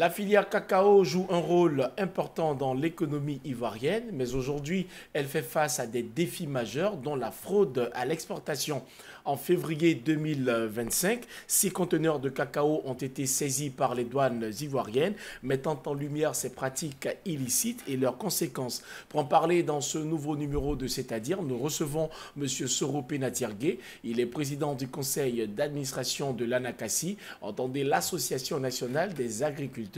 La filière cacao joue un rôle important dans l'économie ivoirienne, mais aujourd'hui, elle fait face à des défis majeurs, dont la fraude à l'exportation. En février 2025, 6 conteneurs de cacao ont été saisis par les douanes ivoiriennes, mettant en lumière ces pratiques illicites et leurs conséquences. Pour en parler dans ce nouveau numéro de C'est-à-dire, nous recevons M. Soro Penatirgué. Il est président du conseil d'administration de l'ANACASI, entendez l'Association nationale des agriculteurs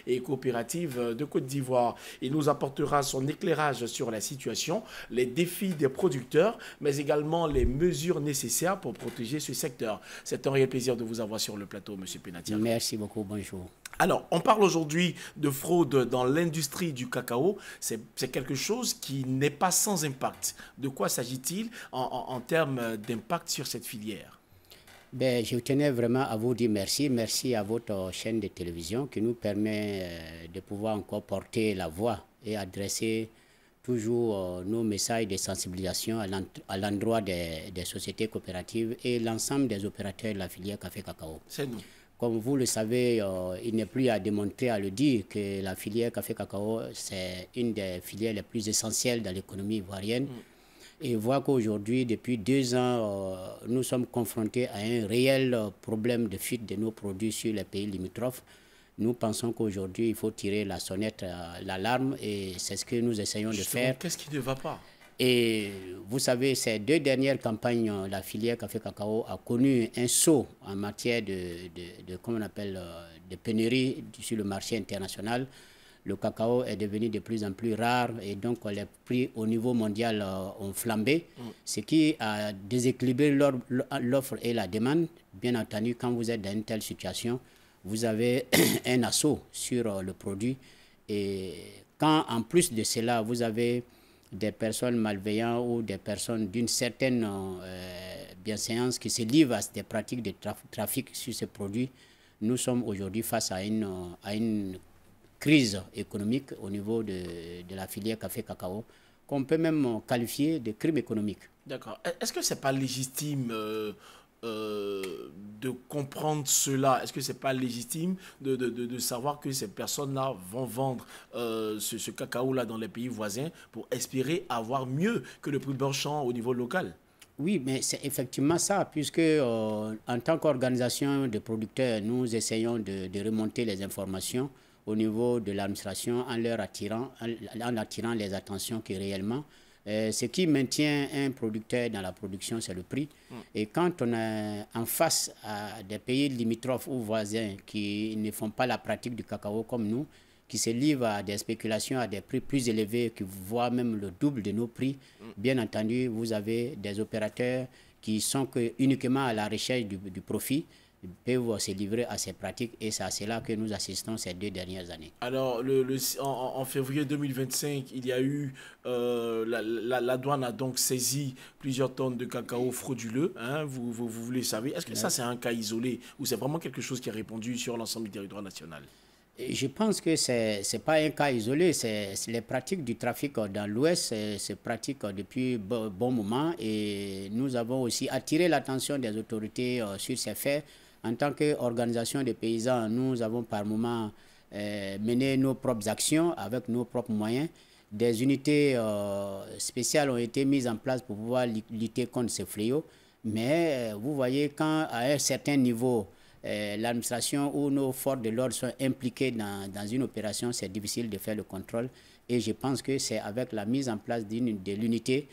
et coopératives de Côte d'Ivoire. Il nous apportera son éclairage sur la situation, les défis des producteurs, mais également les mesures nécessaires pour protéger ce secteur. C'est un réel plaisir de vous avoir sur le plateau, M. Penatirgué. Merci beaucoup, bonjour. Alors, on parle aujourd'hui de fraude dans l'industrie du cacao. C'est quelque chose qui n'est pas sans impact. De quoi s'agit-il en termes d'impact sur cette filière? Ben, je tenais vraiment à vous dire merci. Merci à votre chaîne de télévision qui nous permet de pouvoir encore porter la voix et adresser toujours nos messages de sensibilisation à l'endroit des sociétés coopératives et l'ensemble des opérateurs de la filière café-cacao. C'est nous. Comme vous le savez, il n'est plus à démontrer, à le dire, que la filière café-cacao, c'est une des filières les plus essentielles dans l'économie ivoirienne. Et voir qu'aujourd'hui, depuis 2 ans, nous sommes confrontés à un réel problème de fuite de nos produits sur les pays limitrophes. Nous pensons qu'aujourd'hui, il faut tirer la sonnette, l'alarme, et c'est ce que nous essayons de faire. Qu'est-ce qui ne va pas? Et vous savez, ces 2 dernières campagnes, la filière café-cacao a connu un saut en matière comment on appelle, de pénurie sur le marché international. Le cacao est devenu de plus en plus rare et donc les prix au niveau mondial ont flambé, ce qui a déséquilibré l'offre et la demande. Bien entendu, quand vous êtes dans une telle situation, vous avez un assaut sur le produit. Et quand en plus de cela, vous avez des personnes malveillantes ou des personnes d'une certaine bienséance qui se livrent à des pratiques de trafic sur ces produits, nous sommes aujourd'hui face à une crise économique au niveau de la filière café-cacao, qu'on peut même qualifier de crime économique. D'accord. Est-ce que ce n'est pas légitime de comprendre cela? Est-ce que ce n'est pas légitime de savoir que ces personnes-là vont vendre ce cacao-là dans les pays voisins pour espérer avoir mieux que le prix marchand au niveau local? Oui, mais c'est effectivement ça, puisque en tant qu'organisation de producteurs, nous essayons de remonter les informations au niveau de l'administration en attirant les attentions qui réellement, ce qui maintient un producteur dans la production, c'est le prix. Et quand on est en face à des pays limitrophes ou voisins qui ne font pas la pratique du cacao comme nous, qui se livrent à des spéculations à des prix plus élevés, qui voient même le double de nos prix, bien entendu, vous avez des opérateurs qui sont uniquement à la recherche du profit, peuvent se livrer à ces pratiques et c'est à cela que nous assistons ces 2 dernières années. Alors, en février 2025, il y a eu, la douane a donc saisi plusieurs tonnes de cacao frauduleux, hein, vous le savez. Est-ce que ça, c'est un cas isolé ou c'est vraiment quelque chose qui a répandu sur l'ensemble du territoire national? Je pense que ce n'est pas un cas isolé, c'est les pratiques du trafic dans l'Ouest, c'est pratique depuis bon moment et nous avons aussi attiré l'attention des autorités sur ces faits. En tant qu'organisation de paysans, nous avons par moment mené nos propres actions avec nos propres moyens. Des unités spéciales ont été mises en place pour pouvoir lutter contre ces fléaux. Mais vous voyez, quand à un certain niveau, l'administration ou nos forces de l'ordre sont impliquées dans une opération, c'est difficile de faire le contrôle. Et je pense que c'est avec la mise en place de l'unité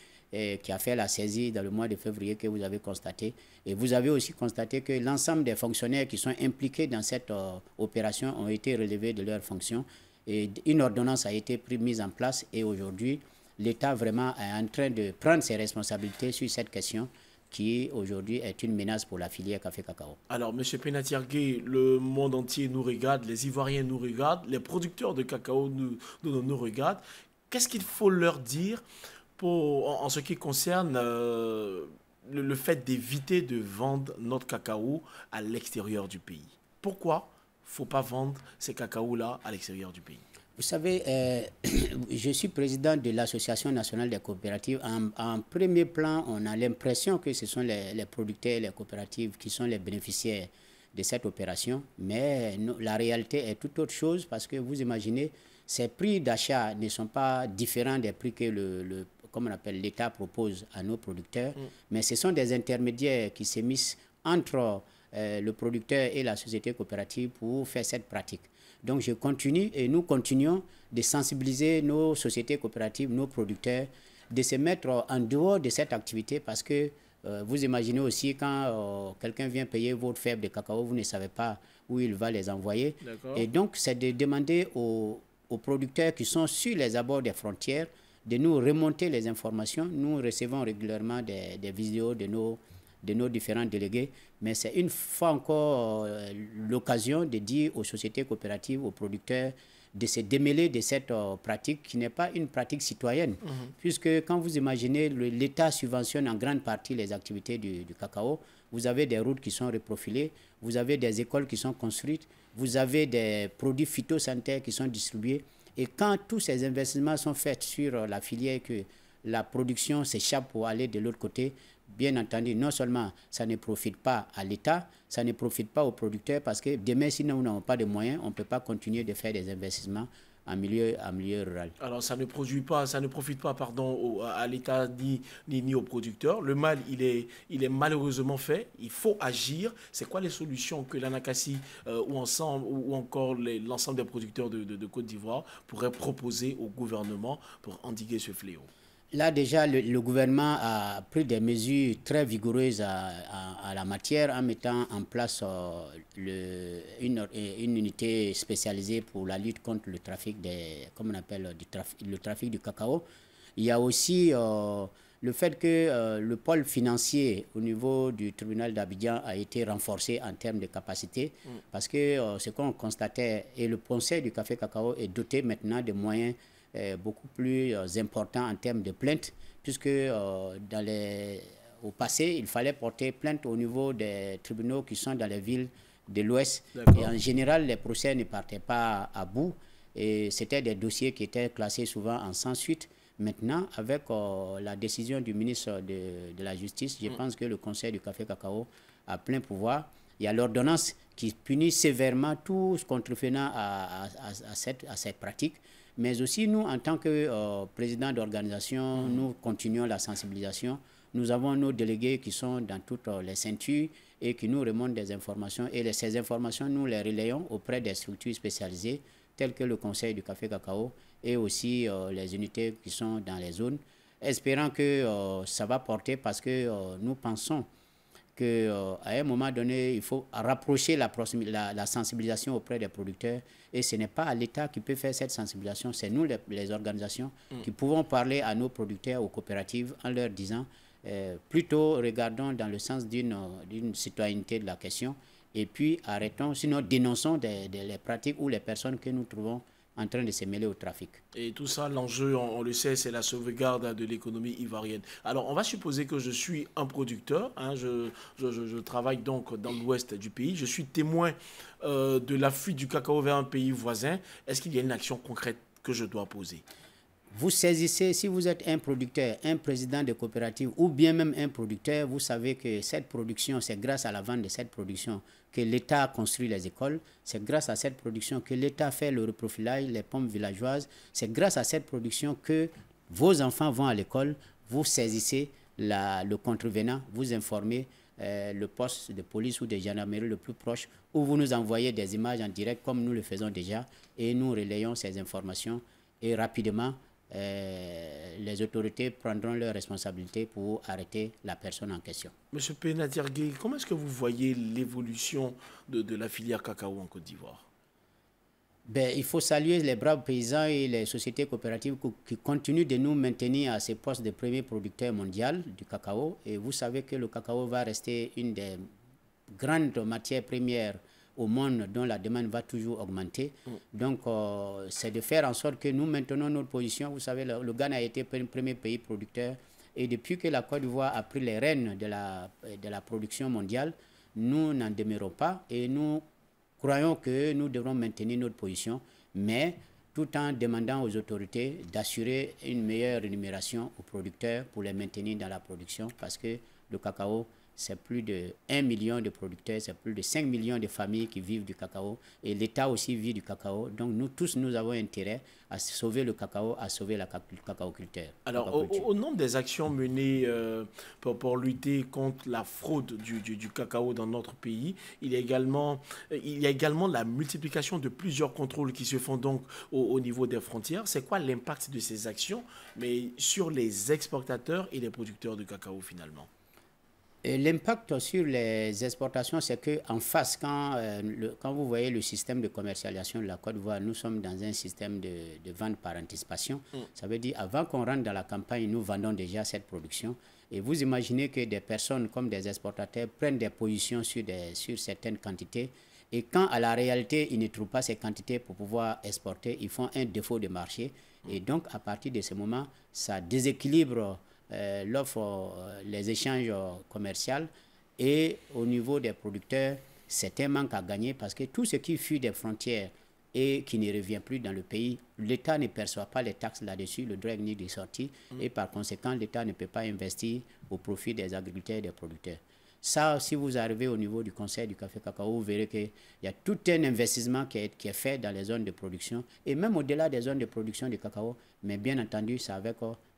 qui a fait la saisie dans le mois de février que vous avez constaté. Et vous avez aussi constaté que l'ensemble des fonctionnaires qui sont impliqués dans cette opération ont été relevés de leurs fonctions. Et une ordonnance a été mise en place et aujourd'hui, l'État vraiment est en train de prendre ses responsabilités sur cette question qui aujourd'hui est une menace pour la filière café-cacao. Alors, M. Penatirgué, le monde entier nous regarde, les Ivoiriens nous regardent, les producteurs de cacao nous regardent. Qu'est-ce qu'il faut leur dire en ce qui concerne le fait d'éviter de vendre notre cacao à l'extérieur du pays? Pourquoi il ne faut pas vendre ces cacaos-là à l'extérieur du pays? Vous savez, je suis président de l'Association nationale des coopératives. En premier plan, on a l'impression que ce sont les producteurs et les coopératives qui sont les bénéficiaires de cette opération, mais la réalité est tout autre chose parce que vous imaginez, ces prix d'achat ne sont pas différents des prix que comme on appelle, l'État propose à nos producteurs, mais ce sont des intermédiaires qui s'émissent entre le producteur et la société coopérative pour faire cette pratique. Donc je continue et nous continuons de sensibiliser nos sociétés coopératives, nos producteurs, de se mettre en dehors de cette activité parce que vous imaginez aussi quand quelqu'un vient payer votre fève de cacao, vous ne savez pas où il va les envoyer. Et donc c'est de demander aux producteurs qui sont sur les abords des frontières de nous remonter les informations. Nous recevons régulièrement des vidéos de nos différents délégués, mais c'est une fois encore l'occasion de dire aux sociétés coopératives, aux producteurs, de se démêler de cette pratique qui n'est pas une pratique citoyenne. Puisque quand vous imaginez, l'État subventionne en grande partie les activités du cacao, vous avez des routes qui sont reprofilées, vous avez des écoles qui sont construites, vous avez des produits phytosanitaires qui sont distribués. Et quand tous ces investissements sont faits sur la filière, que la production s'échappe pour aller de l'autre côté, bien entendu, non seulement ça ne profite pas à l'État, ça ne profite pas aux producteurs parce que demain, si nous n'avons pas de moyens, on ne peut pas continuer de faire des investissements en milieu rural. Alors ça ne profite pas à l'État ni aux producteurs. Le mal, il est malheureusement fait. Il faut agir. C'est quoi les solutions que l'Anacassi ou encore l'ensemble des producteurs de Côte d'Ivoire pourraient proposer au gouvernement pour endiguer ce fléau? Là, déjà, le gouvernement a pris des mesures très vigoureuses à la matière en mettant en place une unité spécialisée pour la lutte contre le trafic le trafic du cacao. Il y a aussi le fait que le pôle financier au niveau du tribunal d'Abidjan a été renforcé en termes de capacité parce que ce qu'on constatait, et le conseil du café cacao est doté maintenant de moyens beaucoup plus important en termes de plaintes, puisque au passé, il fallait porter plainte au niveau des tribunaux qui sont dans les villes de l'Ouest. Et en général, les procès ne partaient pas à bout. Et c'était des dossiers qui étaient classés souvent en sans suite. Maintenant, avec la décision du ministre de la Justice, je pense que le Conseil du café cacao a plein pouvoir. Il y a l'ordonnance qui punit sévèrement tous contrevenants à cette pratique. Mais aussi, nous, en tant que président d'organisation, nous continuons la sensibilisation. Nous avons nos délégués qui sont dans toutes les ceintures et qui nous remontent des informations. Et ces informations, nous les relayons auprès des structures spécialisées, telles que le Conseil du café cacao et aussi les unités qui sont dans les zones, espérant que ça va porter parce que nous pensons qu'à un moment donné, il faut rapprocher la sensibilisation auprès des producteurs. Et ce n'est pas à l'État qui peut faire cette sensibilisation, c'est nous, les organisations, qui pouvons parler à nos producteurs, aux coopératives, en leur disant, plutôt regardons dans le sens d'une citoyenneté de la question, et puis arrêtons, sinon dénonçons les pratiques ou les personnes que nous trouvons en train de se mêler au trafic. Et tout ça, l'enjeu, on le sait, c'est la sauvegarde de l'économie ivoirienne. Alors, on va supposer que je suis un producteur, hein, je travaille donc dans l'ouest du pays, je suis témoin de la fuite du cacao vers un pays voisin. Est-ce qu'il y a une action concrète que je dois poser? Vous saisissez, si vous êtes un producteur, un président de coopérative ou bien même un producteur, vous savez que cette production, c'est grâce à la vente de cette production que l'État construit les écoles, c'est grâce à cette production que l'État fait le reprofilage, les pommes villageoises, c'est grâce à cette production que vos enfants vont à l'école, vous saisissez le contrevenant, vous informez le poste de police ou de gendarmerie le plus proche, ou vous nous envoyez des images en direct comme nous le faisons déjà et nous relayons ces informations et rapidement, les autorités prendront leurs responsabilités pour arrêter la personne en question. Monsieur Penatirgué, comment est-ce que vous voyez l'évolution de la filière cacao en Côte d'Ivoire? Il faut saluer les braves paysans et les sociétés coopératives qui continuent de nous maintenir à ces postes de premier producteur mondial du cacao. Et vous savez que le cacao va rester une des grandes matières premières au monde dont la demande va toujours augmenter. Donc, c'est de faire en sorte que nous maintenons notre position. Vous savez, le Ghana a été le premier pays producteur. Et depuis que la Côte d'Ivoire a pris les rênes de la production mondiale, nous n'en demeurons pas et nous croyons que nous devrons maintenir notre position, mais tout en demandant aux autorités d'assurer une meilleure rémunération aux producteurs pour les maintenir dans la production parce que le cacao c'est plus de 1 million de producteurs, c'est plus de 5 millions de familles qui vivent du cacao. Et l'État aussi vit du cacao. Donc nous tous, nous avons intérêt à sauver le cacao, à sauver la cacaoculture. Alors, au nom des actions menées pour lutter contre la fraude du cacao dans notre pays, il y a également la multiplication de plusieurs contrôles qui se font donc au niveau des frontières. C'est quoi l'impact de ces actions, mais sur les exportateurs et les producteurs de cacao finalement? L'impact sur les exportations, c'est qu'en face, quand vous voyez le système de commercialisation de la Côte d'Ivoire, nous sommes dans un système de vente par anticipation. Ça veut dire, avant qu'on rentre dans la campagne, nous vendons déjà cette production. Et vous imaginez que des personnes comme des exportateurs prennent des positions sur certaines quantités. Et quand à la réalité, ils ne trouvent pas ces quantités pour pouvoir exporter, ils font un défaut de marché. Et donc, à partir de ce moment, ça déséquilibre l'offre, les échanges commerciaux, et au niveau des producteurs, c'est un manque à gagner parce que tout ce qui fuit des frontières et qui ne revient plus dans le pays, l'État ne perçoit pas les taxes là-dessus, le droit unique de sortie, et par conséquent, l'État ne peut pas investir au profit des agriculteurs et des producteurs. Ça, si vous arrivez au niveau du Conseil du café cacao, vous verrez qu'il y a tout un investissement qui est fait dans les zones de production, et même au-delà des zones de production du cacao, mais bien entendu, c'est avec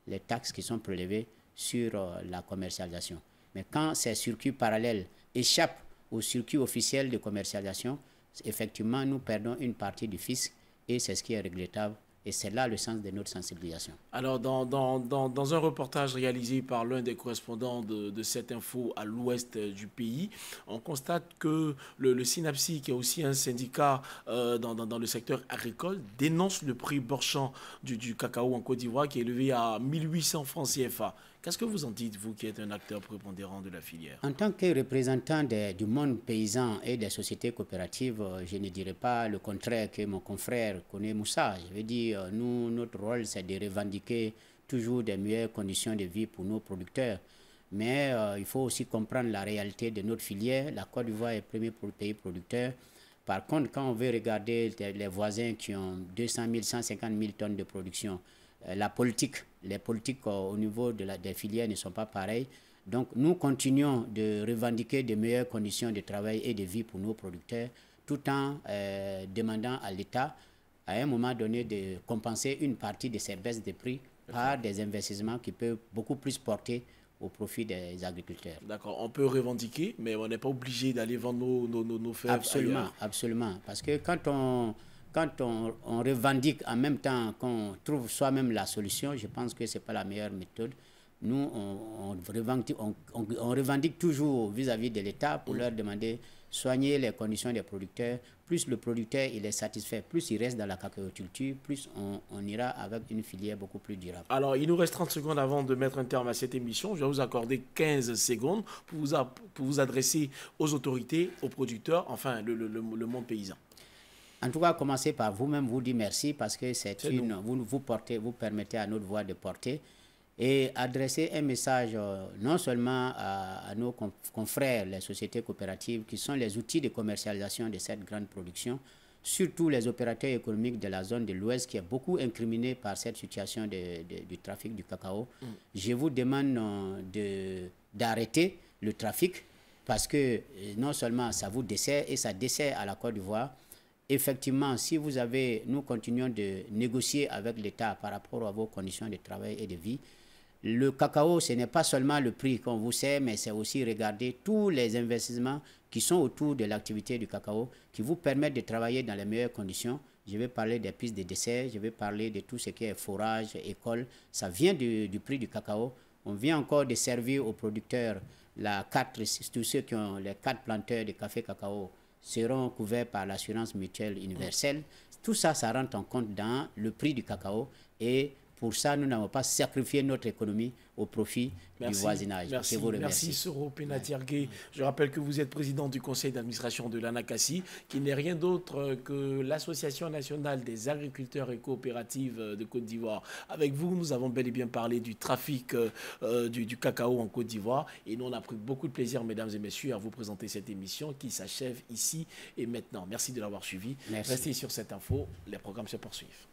les taxes qui sont prélevées sur la commercialisation. Mais quand ces circuits parallèles échappent au circuit officiel de commercialisation, effectivement, nous perdons une partie du fisc, et c'est ce qui est regrettable. Et c'est là le sens de notre sensibilisation. Alors, dans un reportage réalisé par l'un des correspondants de cette info à l'ouest du pays, on constate que le SYNAPSI, qui est aussi un syndicat dans le secteur agricole, dénonce le prix borchant du cacao en Côte d'Ivoire qui est élevé à 1800 francs CFA. Qu'est-ce que vous en dites, vous qui êtes un acteur prépondérant de la filière? En tant que représentant du monde paysan et des sociétés coopératives, je ne dirais pas le contraire que mon confrère connaît Moussa. Je veux dire, nous, notre rôle, c'est de revendiquer toujours des meilleures conditions de vie pour nos producteurs. Mais il faut aussi comprendre la réalité de notre filière. La Côte d'Ivoire est le premier pays producteur. Par contre, quand on veut regarder les voisins qui ont 200 000, 150 000 tonnes de production, les politiques au niveau des filières ne sont pas pareilles. Donc nous continuons de revendiquer de meilleures conditions de travail et de vie pour nos producteurs, tout en demandant à l'État, à un moment donné, de compenser une partie de ces baisses de prix par des investissements qui peuvent beaucoup plus porter au profit des agriculteurs. D'accord, on peut revendiquer, mais on n'est pas obligé d'aller vendre nos fèves absolument, ailleurs. Absolument, parce que quand on revendique en même temps qu'on trouve soi-même la solution, je pense que ce n'est pas la meilleure méthode. Nous, on revendique toujours vis-à-vis de l'État pour leur demander soigner les conditions des producteurs. Plus le producteur il est satisfait, plus il reste dans la cacaoculture, plus on ira avec une filière beaucoup plus durable. Alors, il nous reste 30 secondes avant de mettre un terme à cette émission. Je vais vous accorder 15 secondes pour vous adresser aux autorités, aux producteurs, enfin le monde paysan. En tout cas, commencez par vous-même, vous dire merci parce que vous permettez à notre voix de porter et adresser un message non seulement à nos confrères, les sociétés coopératives qui sont les outils de commercialisation de cette grande production, surtout les opérateurs économiques de la zone de l'Ouest qui est beaucoup incriminé par cette situation du trafic du cacao. Je vous demande d'arrêter le trafic parce que non seulement ça vous dessert et ça dessert à la Côte d'Ivoire. Effectivement, si nous continuons de négocier avec l'État par rapport à vos conditions de travail et de vie, le cacao, ce n'est pas seulement le prix qu'on vous sert, mais c'est aussi regarder tous les investissements qui sont autour de l'activité du cacao, qui vous permettent de travailler dans les meilleures conditions. Je vais parler des pistes de dessert, je vais parler de tout ce qui est forage, école. Ça vient du prix du cacao. On vient encore de servir aux producteurs tous ceux qui ont les 4 planteurs de café cacao seront couverts par l'assurance mutuelle universelle. Tout ça, ça rentre en compte dans le prix du cacao et pour ça, nous n'avons pas sacrifié notre économie au profit du voisinage. Merci, je vous remercie. Merci Soro Penatiargué. Je rappelle que vous êtes président du conseil d'administration de l'ANACASI, qui n'est rien d'autre que l'Association nationale des agriculteurs et coopératives de Côte d'Ivoire. Avec vous, nous avons bel et bien parlé du trafic du cacao en Côte d'Ivoire. Et nous, on a pris beaucoup de plaisir, mesdames et messieurs, à vous présenter cette émission qui s'achève ici et maintenant. Merci de l'avoir suivi. Merci. Restez sur cette info. Les programmes se poursuivent.